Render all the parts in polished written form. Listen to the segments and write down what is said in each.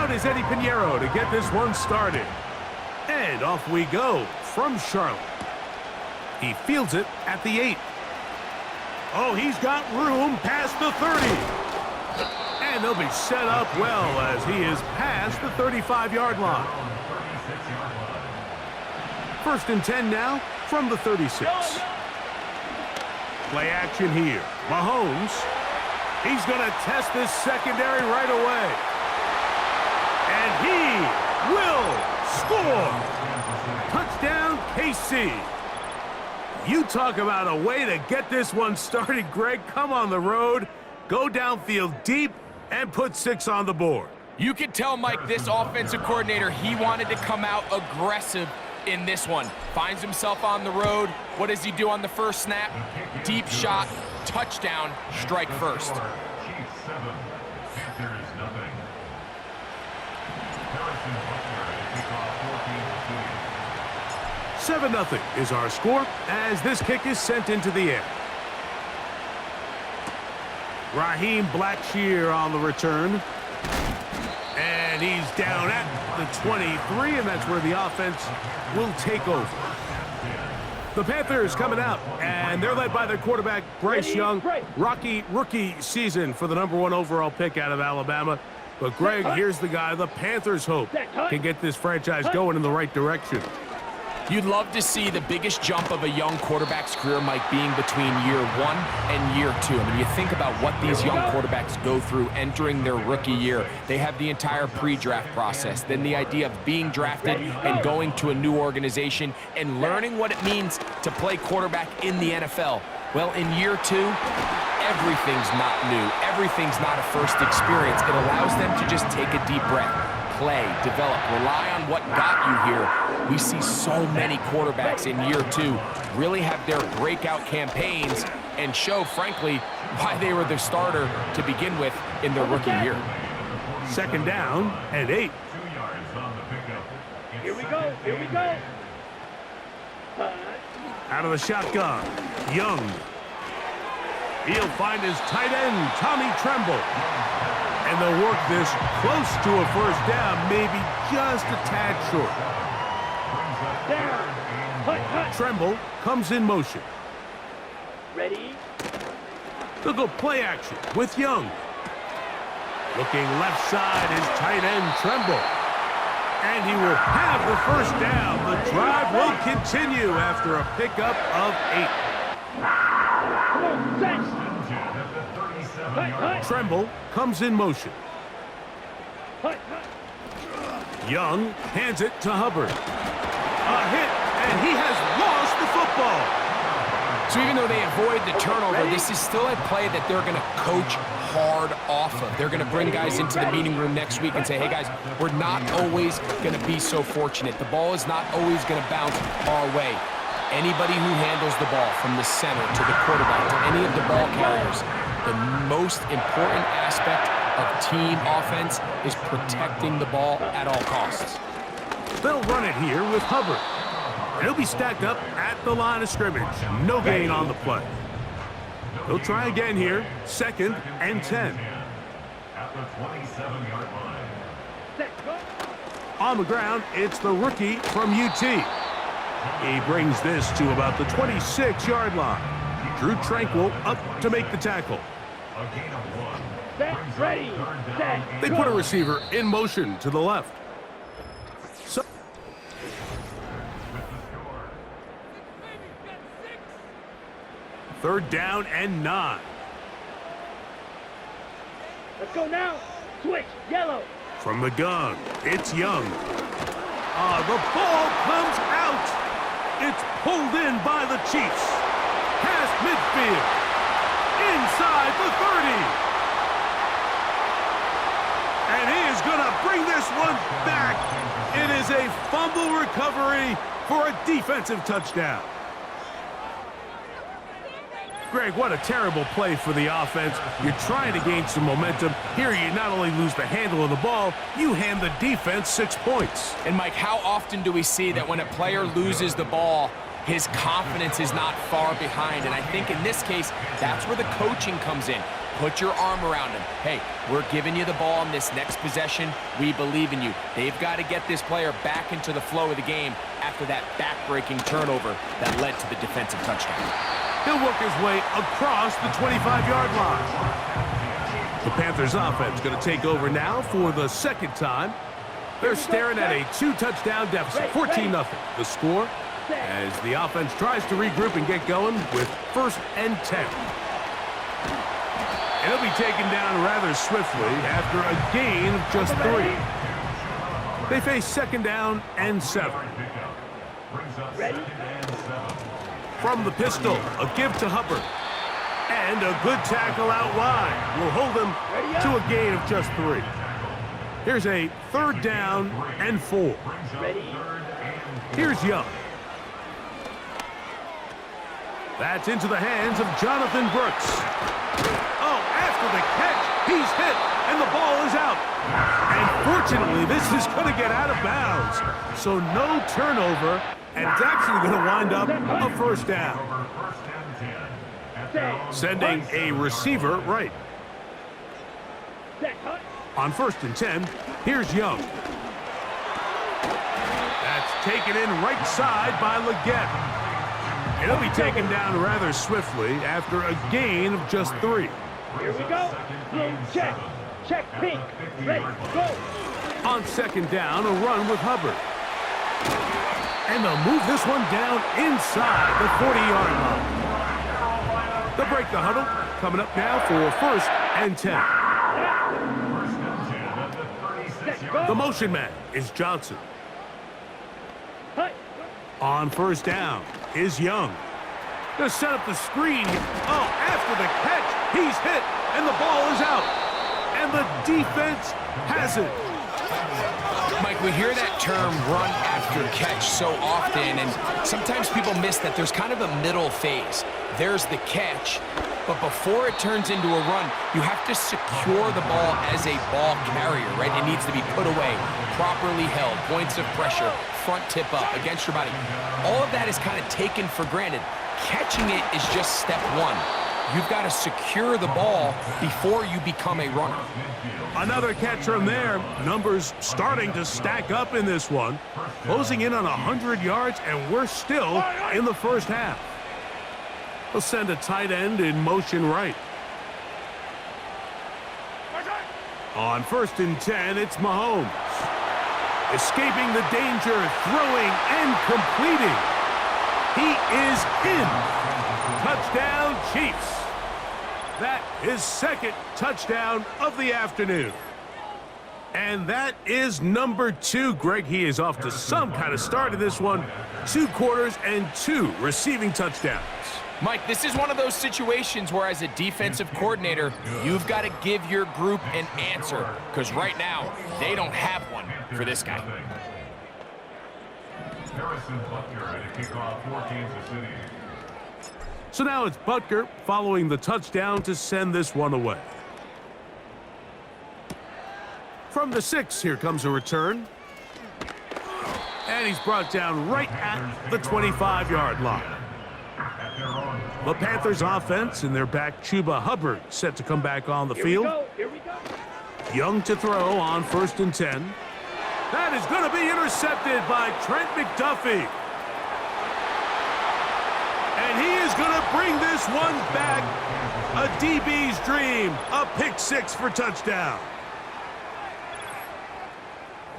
out is Eddie Pinheiro to get this one started. And off we go from Charlotte. He fields it at the 8. Oh, he's got room past the 30. And they'll be set up well as he is past the 35-yard line. 1st and 10 now from the 36. Play action here. Mahomes. He's going to test this secondary right away. And he will score. Touchdown, KC. You talk about a way to get this one started, Greg. Come on the road, go downfield deep, and put 6 on the board. You can tell, Mike, this offensive coordinator, he wanted to come out aggressive in this one. Finds himself on the road. What does he do on the first snap? Deep shot, touchdown, strike first. 7-0 is our score as this kick is sent into the air. Raheem Blackshear on the return. And he's down at the 23, and that's where the offense will take over. The Panthers coming out, and they're led by their quarterback, Bryce Young. Rocky rookie season for the #1 overall pick out of Alabama. But, Greg, here's the guy the Panthers hope can get this franchise going in the right direction. You'd love to see the biggest jump of a young quarterback's career, Mike, being between year 1 and year 2. I mean, you think about what these young quarterbacks go through entering their rookie year. They have the entire pre-draft process, then the idea of being drafted and going to a new organization and learning what it means to play quarterback in the NFL. Well, in year 2, everything's not new. Everything's not a first experience. It allows them to just take a deep breath. Play, develop, rely on what got you here. We see so many quarterbacks in year 2 really have their breakout campaigns and show, frankly, why they were the starter to begin with in their rookie year. 2nd down and 8. Here we go, here we go. Out of the shotgun, Young. He'll find his tight end, Tommy Tremble. And they'll work this close to a 1st down, maybe just a tad short. Tremble comes in motion. Ready? They'll go play action with Young. Looking left side is tight end Tremble. And he will have the 1st down. The drive will continue after a pickup of 8. Tremble comes in motion. Young hands it to Hubbard. A hit, and he has lost the football. So even though they avoid the turnover, this is still a play that they're going to coach hard off of. They're going to bring guys into the meeting room next week and say, hey, guys, we're not always going to be so fortunate. The ball is not always going to bounce our way. Anybody who handles the ball from the center to the quarterback to any of the ball carriers, the most important aspect of team offense is protecting the ball at all costs. They'll run it here with Hubbard. And he'll be stacked up at the line of scrimmage. No gain on the play. They'll try again here. 2nd and 10. At the 27-yard line. On the ground, it's the rookie from UT. He brings this to about the 26-yard line. Drew Tranquil up to make the tackle. A gain of 1. Set, ready, set. They put a receiver in motion to the left. So 3rd down and 9. Let's go now. Switch, yellow. From the gun, it's Young. The ball comes out. It's pulled in by the Chiefs. Past midfield. Inside the 30. And he is going to bring this one back. It is a fumble recovery for a defensive touchdown. Greg, what a terrible play for the offense. You're trying to gain some momentum. Here you not only lose the handle of the ball, you hand the defense 6 points. And, Mike, how often do we see that when a player loses the ball, his confidence is not far behind? And I think in this case, that's where the coaching comes in. Put your arm around him. Hey, we're giving you the ball in this next possession. We believe in you. They've got to get this player back into the flow of the game after that back-breaking turnover that led to the defensive touchdown. He'll work his way across the 25-yard line. The Panthers offense going to take over now for the second time. They're staring at a 2-touchdown deficit, 14-0. The score as the offense tries to regroup and get going with 1st and 10. And he'll be taken down rather swiftly after a gain of just 3. They face 2nd down and 7. Ready? From the pistol, a give to Hubbard. And a good tackle out wide will hold him to a gain of just 3. Here's a 3rd down and 4. Ready? Here's Young. That's into the hands of Jonathan Brooks. Oh, after the catch, he's hit, and the ball is out. And fortunately, this is going to get out of bounds. So no turnover, and it's actually going to wind up a 1st down. Sending a receiver right. On 1st and 10, here's Young. That's taken in right side by Leggett. He'll be taken down rather swiftly after a gain of just 3. Here we go. Check. Check pink. Ready. Go. On 2nd down, a run with Hubbard. And they'll move this one down inside the 40-yard line. They'll break the huddle. Coming up now for 1st and 10. The motion man is Johnson. On 1st down is Young. Gonna set up the screen. Oh, after the catch, he's hit, and the ball is out. And the defense has it. Mike, we hear that term run after catch so often, and sometimes people miss that there's kind of a middle phase. There's the catch, but before it turns into a run, you have to secure the ball as a ball carrier, right? It needs to be put away, properly held, points of pressure, front tip up against your body. All of that is kind of taken for granted. Catching it is just step 1. You've got to secure the ball before you become a runner. Another catch from there. Numbers starting to stack up in this one. Closing in on 100 yards, and we're still in the 1st half. They'll send a tight end in motion right. On 1st and 10, it's Mahomes. Escaping the danger, throwing and completing. He is in. Touchdown, Chiefs. That is 2nd touchdown of the afternoon. And that is number 2. Greg, he is off to some kind of start in this one. 2 quarters and 2 receiving touchdowns. Mike, this is one of those situations where as a defensive coordinator, you've got to give your group an answer, because right now, they don't have one for this guy. Harrison Butker to kick off for Kansas City. So now it's Butker following the touchdown to send this one away. From the 6, here comes a return. And he's brought down right at the 25-yard line. The Panthers offense and their back Chuba Hubbard set to come back on the field. Here we go. Young to throw on 1st and 10. That is going to be intercepted by Trent McDuffie. And he is going to bring this one back. A DB's dream. A pick 6 for touchdown.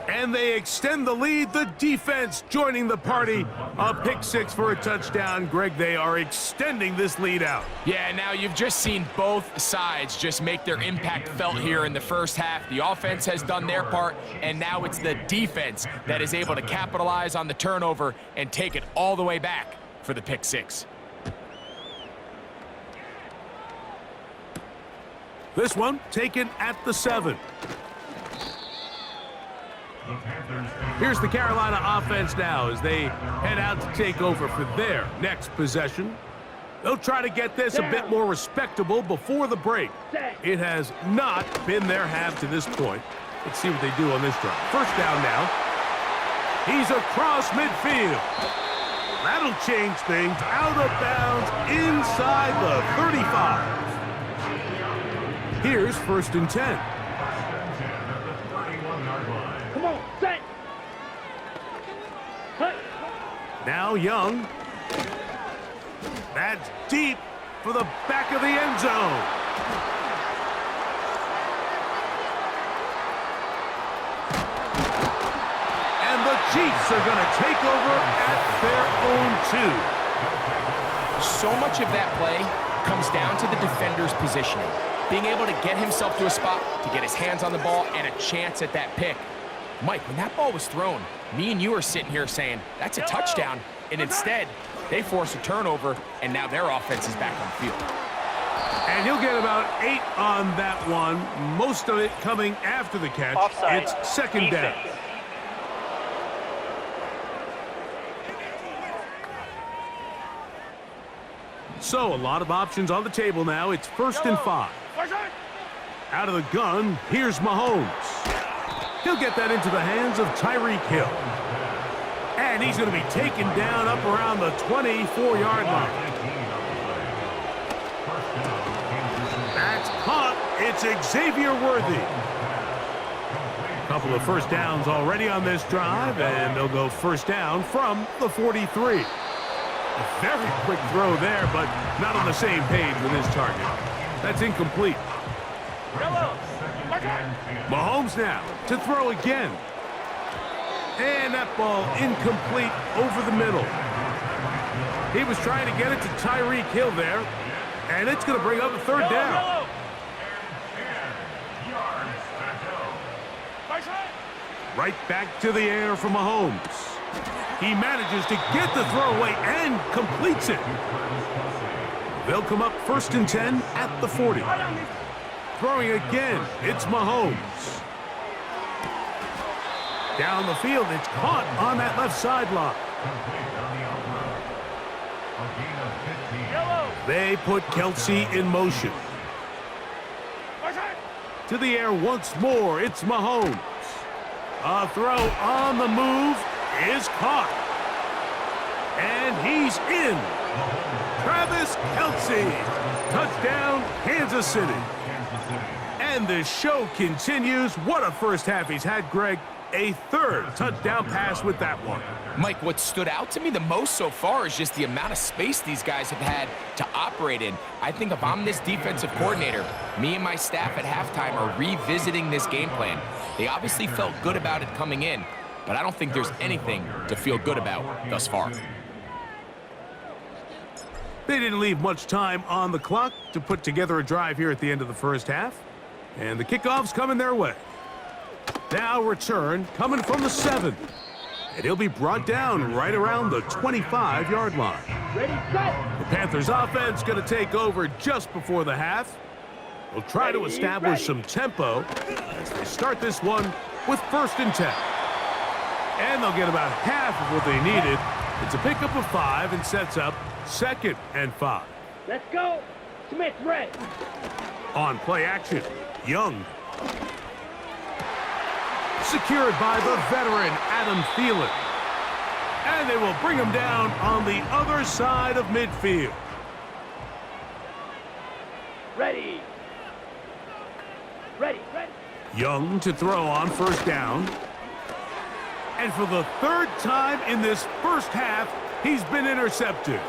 And they extend the lead. The defense joining the party. A pick 6 for a touchdown. Greg, they are extending this lead out. Yeah, now you've just seen both sides just make their impact felt here in the 1st half. The offense has done their part, and now it's the defense that is able to capitalize on the turnover and take it all the way back for the pick 6. This one taken at the 7. Here's the Carolina offense now as they head out to take over for their next possession. They'll try to get this a bit more respectable before the break. It has not been their half to this point. Let's see what they do on this drive. 1st down now. He's across midfield. That'll change things. Out of bounds inside the 35. Here's 1st and 10. Come on, set. Cut. Now Young. That's deep for the back of the end zone. And the Chiefs are going to take over at their own 2. So much of that play comes down to the defender's positioning. Being able to get himself to a spot, to get his hands on the ball, and a chance at that pick. Mike, when that ball was thrown, me and you are sitting here saying, that's a touchdown. And instead, they force a turnover, and now their offense is back on the field. And he'll get about 8 on that one, most of it coming after the catch. Offside. It's 2nd down. Defense. So a lot of options on the table now. It's 1st and 5. Out of the gun, here's Mahomes. He'll get that into the hands of Tyreek Hill. And he's going to be taken down up around the 24-yard line. That's caught. It's Xavier Worthy. A couple of first downs already on this drive, and they'll go 1st down from the 43. A very quick throw there, but not on the same page with his target. That's incomplete. Mahomes now to throw again. And that ball incomplete over the middle. He was trying to get it to Tyreek Hill there, and it's going to bring up a 3rd down. Right back to the air for Mahomes. He manages to get the throw away and completes it. They'll come up 1st and 10 at the 40. Throwing again, it's Mahomes. Down the field, it's caught on that left sideline. They put Kelsey in motion. To the air once more, it's Mahomes. A throw on the move is caught. And he's in. Travis Kelsey. Touchdown, Kansas City. And the show continues. What a first half he's had, Greg. A 3rd touchdown pass with that one. Mike, what stood out to me the most so far is just the amount of space these guys have had to operate in. I think if I'm this defensive coordinator, me and my staff at halftime are revisiting this game plan. They obviously felt good about it coming in, but I don't think there's anything to feel good about thus far. They didn't leave much time on the clock to put together a drive here at the end of the first half. And the kickoff's coming their way. Now return coming from the 7. And he'll be brought down right around the 25-yard line. Ready, set. The Panthers offense going to take over just before the half. They'll try to establish some tempo as they start this one with 1st and 10. And they'll get about half of what they needed. It's a pickup of 5 and sets up 2nd and 5. Let's go. Smith, red. On play action, Young. Secured by the veteran Adam Thielen. And they will bring him down on the other side of midfield. Ready. Ready, ready. Young to throw on 1st down. And for the 3rd time in this first half, he's been intercepted.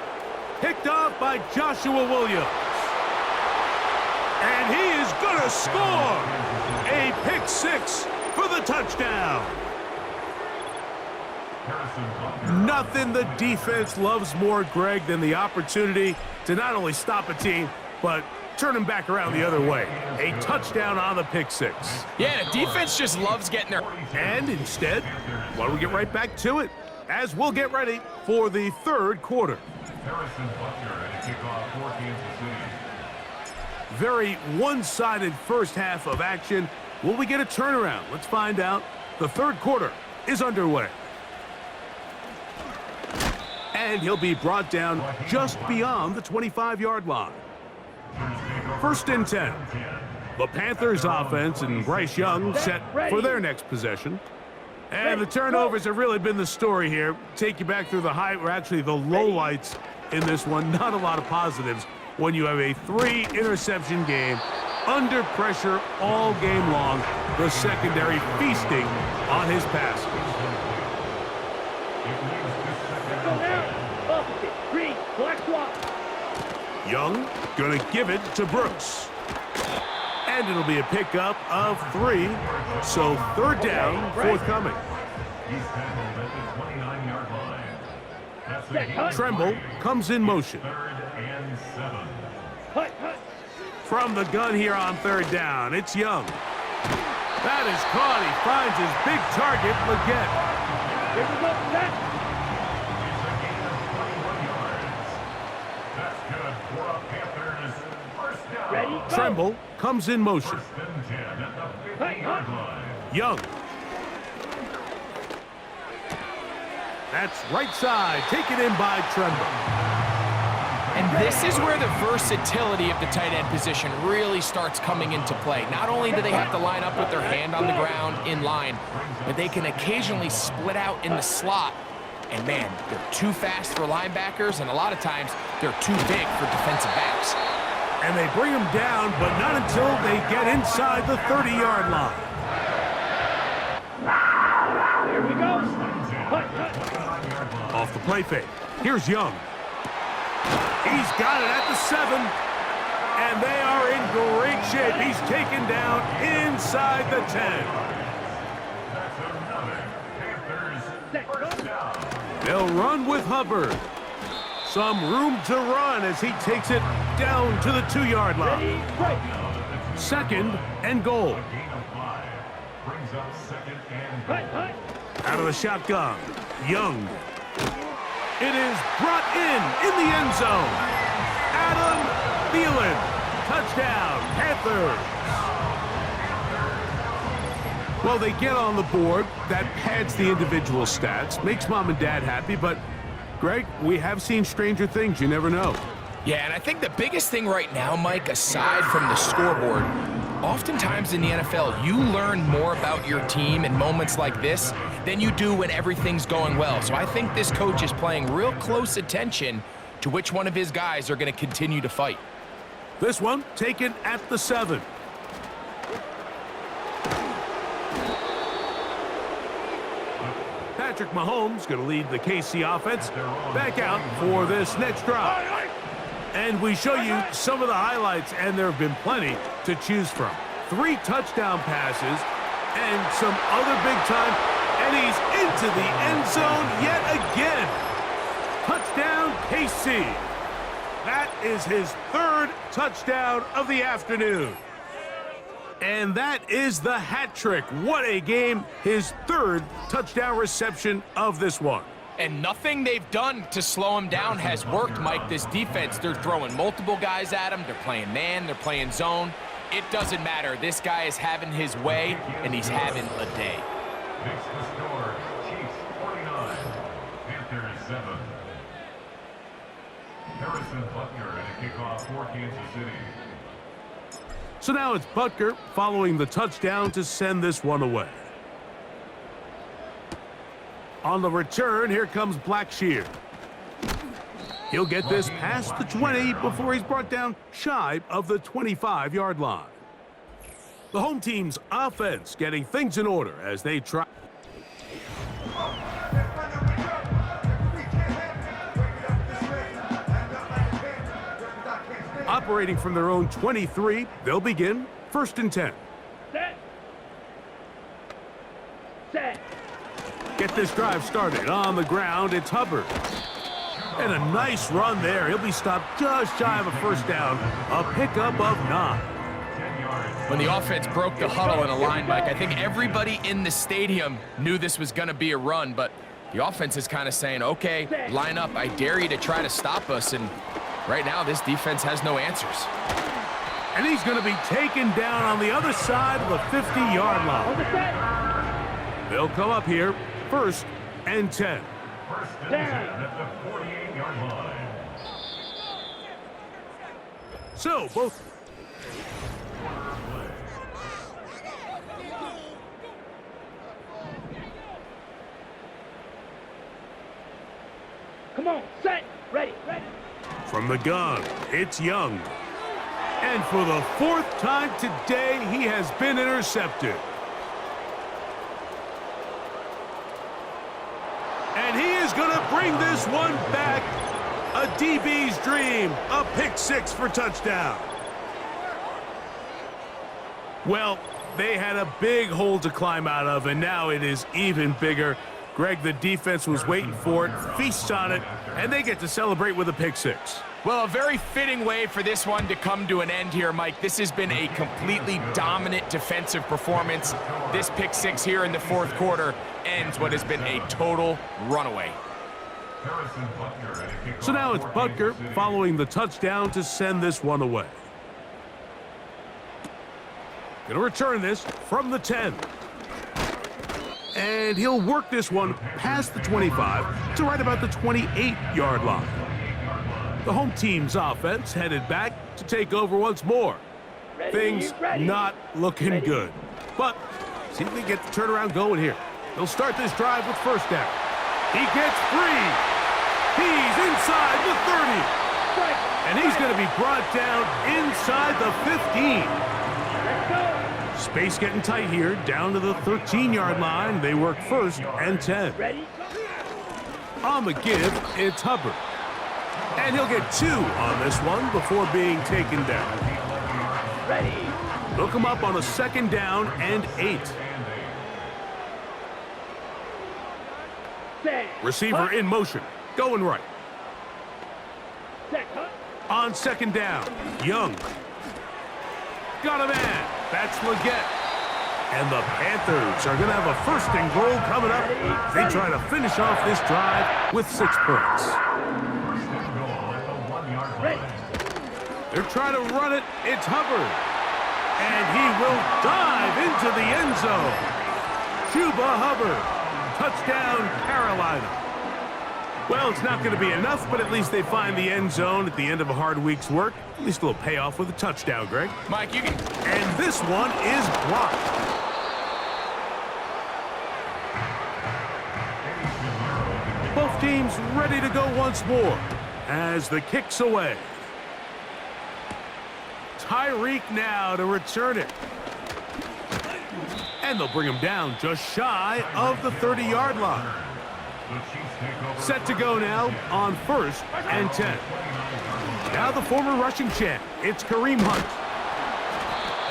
Picked off by Joshua Williams. And he is going to score a pick 6 for the touchdown. Nothing the defense loves more, Greg, than the opportunity to not only stop a team, but turn them back around the other way. A touchdown on the pick 6. Yeah, the defense just loves getting their... And instead, why don't we get right back to it as we'll get ready for the 3rd quarter. Very one-sided first half of action. Will we get a turnaround? Let's find out. The 3rd quarter is underway. And he'll be brought down just beyond the 25-yard line. 1st and 10. The Panthers offense and Bryce Young set for their next possession. And the turnovers have really been the story here. Take you back through the high, or actually the lowlights in this one. Not a lot of positives when you have a 3-interception game under pressure all game long. The secondary feasting on his passes. Go now. Opposite. Green. Black swap. Young gonna give it to Brooks. And it'll be a pickup of 3. So third down, forthcoming. He's tackled at the 29-yard line. That's the game. Tremble comes in motion. 3rd and 7. Hut, hut. From the gun here on third down, it's Young. That is caught. He finds his big target, Leggett. Here we go. Set. It's a gain of 21 yards. That's good for a Panthers first down. Ready? Go. Tremble comes in motion. 1st and 10 at the 50-yard line. Young. That's right side, taken in by Tremble. And this is where the versatility of the tight end position really starts coming into play. Not only do they have to line up with their hand on the ground in line, but they can occasionally split out in the slot. And man, they're too fast for linebackers, and a lot of times they're too big for defensive backs. And they bring him down, but not until they get inside the 30-yard line. Here we go. Hut, hut. Off the play fake. Here's Young. He's got it at the 7. And they are in great shape. He's taken down inside the 10. That's another Panthers Set. first down. They'll run with Hubbard. Some room to run as he takes it down to the 2-yard Ready? line. Break. 2nd and goal. Gain of 5 brings up 2nd and Hut, goal. hut. Out of the shotgun, Young. It is brought in the end zone. Adam Thielen, touchdown, Panthers. Well, they get on the board. That pads the individual stats, makes mom and dad happy, but Greg, we have seen stranger things. You never know. Yeah, and I think the biggest thing right now, Mike, aside from the scoreboard, oftentimes in the NFL, you learn more about your team in moments like this than you do when everything's going well. So I think this coach is paying real close attention to which one of his guys are going to continue to fight. This one taken at the 7. Patrick Mahomes going to lead the KC offense back out for this next drive. And we show you some of the highlights, and there have been plenty to choose from. 3 touchdown passes and some other big time, and he's into the end zone yet again. Touchdown, KC. That is his 3rd touchdown of the afternoon. And that is the hat trick. What a game. His 3rd touchdown reception of this one. And nothing they've done to slow him down has worked, Mike. This defense, they're throwing multiple guys at him. They're playing man, they're playing zone. It doesn't matter. This guy is having his way, and he's having a day. Makes the score Chiefs 49, Panthers 7. Harrison Butker at a kickoff for Kansas City. So now it's Butker following the touchdown to send this one away. On the return, here comes Blackshear. He'll get this past the 20 before he's brought down shy of the 25-yard line. The home team's offense getting things in order as they try. Operating from their own 23, they'll begin 1st and 10. Set. Set. Get this drive started on the ground. It's Hubbard. And a nice run there. He'll be stopped just shy of a 1st down. A pickup of 9. When the offense broke the huddle in a line, Mike, I think everybody in the stadium knew this was going to be a run, but the offense is kind of saying, okay, line up. I dare you to try to stop us. And right now, this defense has no answers. And he's going to be taken down on the other side of the 50-yard line. They'll come up here 1st and 10. 1st and 10 at the 48-yard line. So both. Come on, set, ready, ready. From the gun, it's Young. And for the 4th time today, he has been intercepted. And he is going to bring this one back. A DB's dream. A pick 6 for touchdown. Well, they had a big hole to climb out of, and now it is even bigger. Greg, the defense was waiting for it, feasts on it, and they get to celebrate with a pick 6. Well, a very fitting way for this one to come to an end here, Mike. This has been a completely dominant defensive performance. This pick 6 here in the 4th quarter ends what has been a total runaway. So now it's Butker following the touchdown to send this one away. Going to return this from the 10. And he'll work this one past the 25 to right about the 28-yard line. The home team's offense headed back to take over once more. Things not looking good. But see if they get the turnaround going here. They'll start this drive with first down. He gets free. He's inside the 30. And he's going to be brought down inside the 15. Space getting tight here, down to the 13-yard line. They work first and 10. On the give, it's Hubbard. And he'll get 2 on this one before being taken down. They'll come up on a 2nd down and 8. Receiver in motion, going right. On 2nd down, Young. Got a man. That's Leggett. And the Panthers are going to have a 1st and goal coming up. They try to finish off this drive with 6 points. They're trying to run it. It's Hubbard. And he will dive into the end zone. Chuba Hubbard. Touchdown, Carolina. Well, it's not going to be enough, but at least they find the end zone at the end of a hard week's work. At least a little payoff with a touchdown, Greg. Mike, you can... And this one is blocked. Both teams ready to go once more as the kick's away. Tyreek now to return it. And they'll bring him down just shy of the 30-yard line. Set to go now on 1st and 10. Now the former rushing champ, it's Kareem Hunt.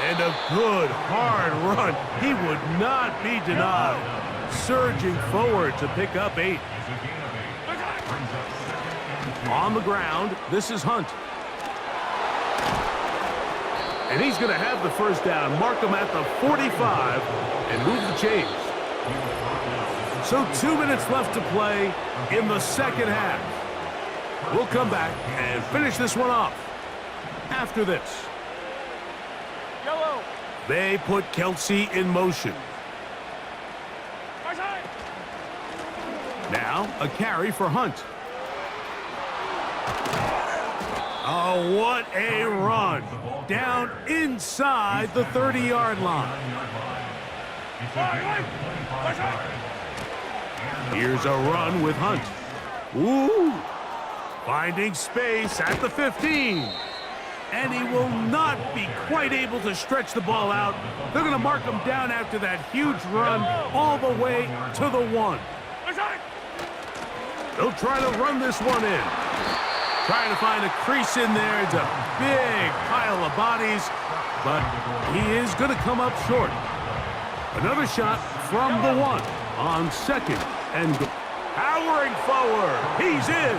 And a good, hard run. He would not be denied. Surging forward to pick up 8. On the ground, this is Hunt. And he's going to have the 1st down, mark him at the 45, and move the chains. So 2 minutes left to play in the 2nd half. We'll come back and finish this one off after this. Yellow. They put Kelsey in motion. Now a carry for Hunt. Oh, what a run. Down inside the 30-yard line. Here's a run with Hunt. Ooh. Finding space at the 15. And he will not be quite able to stretch the ball out. They're going to mark him down after that huge run all the way to the 1. They'll try to run this one in. Trying to find a crease in there. It's a big pile of bodies, but he is going to come up short. Another shot from the 1 on 2nd and goal. Powering forward. He's in.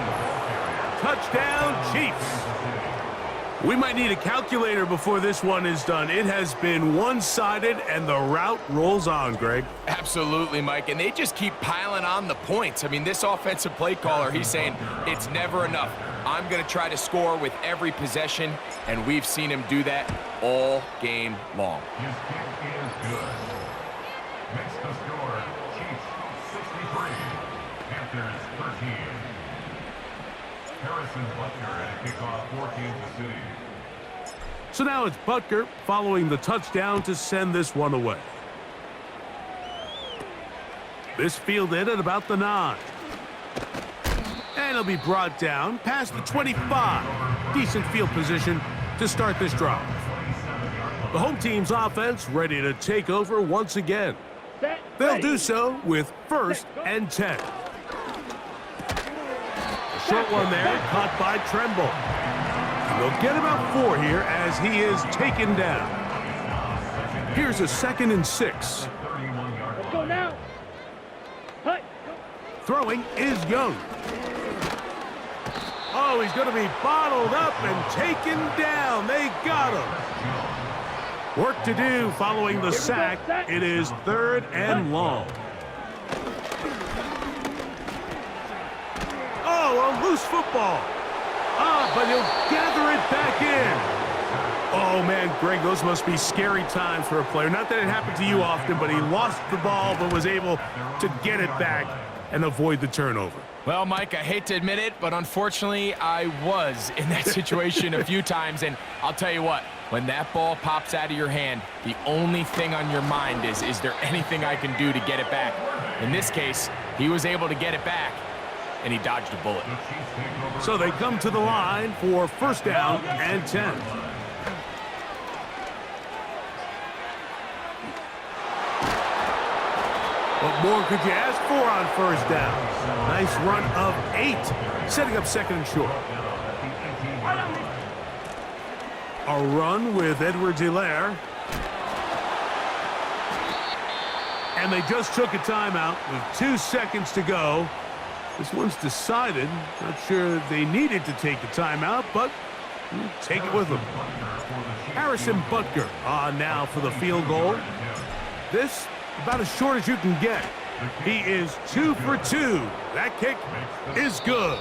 Touchdown, Chiefs. We might need a calculator before this one is done. It has been one-sided, and the route rolls on, Greg. Absolutely, Mike, and they just keep piling on the points. I mean, this offensive play caller, he's saying it's never enough. I'm going to try to score with every possession, and we've seen him do that all game long. His kick is good. Makes the score, Chiefs 63, Panthers 13. Harrison Butker at a kickoff for Kansas City. So now it's Butker following the touchdown to send this one away. This fielded at about the 9. And he'll be brought down past the 25. Decent field position to start this drive. The home team's offense ready to take over once again. Set, They'll ready. do so with 1st and 10. A short one there, caught by Tremble. And they'll get about 4 here as he is taken down. Here's a 2nd and 6. Let's go now. Hut. Throwing is Young. Oh, he's going to be bottled up and taken down. They got him. Work to do following the sack. It is 3rd and long. Oh, a loose football. But he'll gather it back in. Oh, man, Greg, those must be scary times for a player. Not that it happened to you often, but he lost the ball but was able to get it back and avoid the turnover. Well, Mike, I hate to admit it, but unfortunately, I was in that situation a few times, and I'll tell you what, when that ball pops out of your hand, the only thing on your mind is there anything I can do to get it back? In this case, he was able to get it back, and he dodged a bullet. So they come to the line for 1st down and 10. What more could you ask for on 1st down? Nice run of 8, setting up 2nd and short. A run with Edwards-Helaire. And they just took a timeout with 2 seconds to go. This one's decided. Not sure they needed to take the timeout, but we'll take it with them. Harrison Butker on now for the field goal. This about as short as you can get. He is 2 for 2. That kick is good.